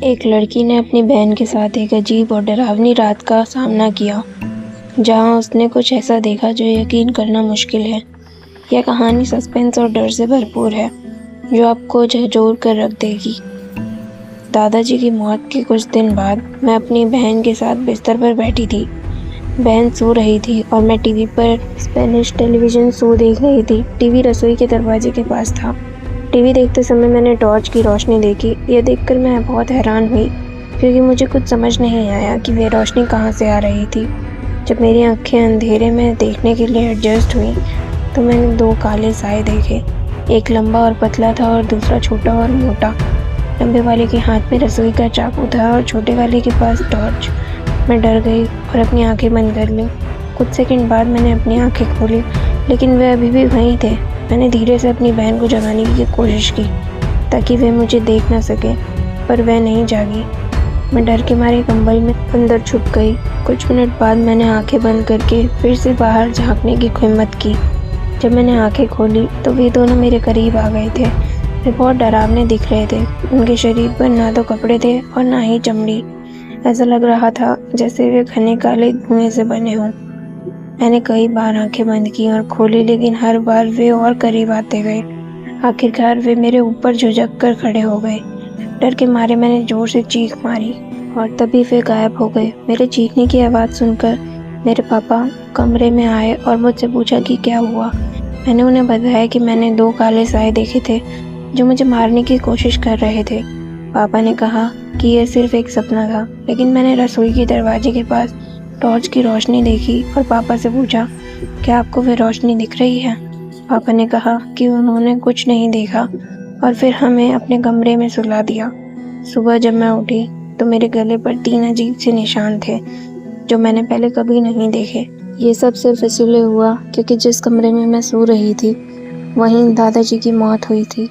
एक लड़की ने अपनी बहन के साथ एक अजीब और डरावनी रात का सामना किया, जहां उसने कुछ ऐसा देखा जो यकीन करना मुश्किल है। यह कहानी सस्पेंस और डर से भरपूर है, जो आपको झकझोर कर रख देगी। दादाजी की मौत के कुछ दिन बाद मैं अपनी बहन के साथ बिस्तर पर बैठी थी। बहन सो रही थी और मैं टीवी पर स्पेनिश टेलीविज़न शो देख रही थी। टीवी रसोई के दरवाजे के पास था। टीवी देखते समय मैंने टॉर्च की रोशनी देखी। यह देखकर मैं बहुत हैरान हुई, क्योंकि मुझे कुछ समझ नहीं आया कि वह रोशनी कहाँ से आ रही थी। जब मेरी आंखें अंधेरे में देखने के लिए एडजस्ट हुई, तो मैंने दो काले साए देखे। एक लंबा और पतला था और दूसरा छोटा और मोटा। लंबे वाले के हाथ में रसोई का चाकू था और छोटे वाले के पास टॉर्च। मैं डर गई और अपनी आंखें बंद कर लीं। कुछ सेकंड बाद मैंने अपनी आंखें खोली, लेकिन वे अभी भी वहीं थे। मैंने धीरे से अपनी बहन को जगाने की कोशिश की, ताकि वह मुझे देख ना सके, पर वह नहीं जागी। मैं डर के मारे कंबल में अंदर छुप गई। कुछ मिनट बाद मैंने आंखें बंद करके फिर से बाहर झांकने की हिम्मत की। जब मैंने आंखें खोली तो वे दोनों मेरे करीब आ गए थे। वे बहुत डरावने दिख रहे थे। उनके शरीर पर ना तो कपड़े थे और ना ही चमड़ी। ऐसा लग रहा था जैसे वे घने काले धुएं से बने हों। मैंने कई बार आंखें बंद की और खोली, लेकिन हर बार वे और करीब आते गए। आखिरकार वे मेरे ऊपर झुक कर खड़े हो गए। डर के मारे मैंने जोर से चीख मारी और तभी वे गायब हो गए। मेरे चीखने की आवाज़ सुनकर मेरे पापा कमरे में आए और मुझसे पूछा कि क्या हुआ। मैंने उन्हें बताया कि मैंने दो काले साए देखे थे जो मुझे मारने की कोशिश कर रहे थे। पापा ने कहा कि यह सिर्फ एक सपना था, लेकिन मैंने रसोई के दरवाजे के पास टॉर्च की रोशनी देखी और पापा से पूछा, क्या आपको वह रोशनी दिख रही है? पापा ने कहा कि उन्होंने कुछ नहीं देखा और फिर हमें अपने कमरे में सुला दिया। सुबह जब मैं उठी तो मेरे गले पर 3 अजीब से निशान थे, जो मैंने पहले कभी नहीं देखे। ये सब सिर्फ इसलिए हुआ क्योंकि जिस कमरे में मैं सो रही थी, वहीं दादाजी की मौत हुई थी।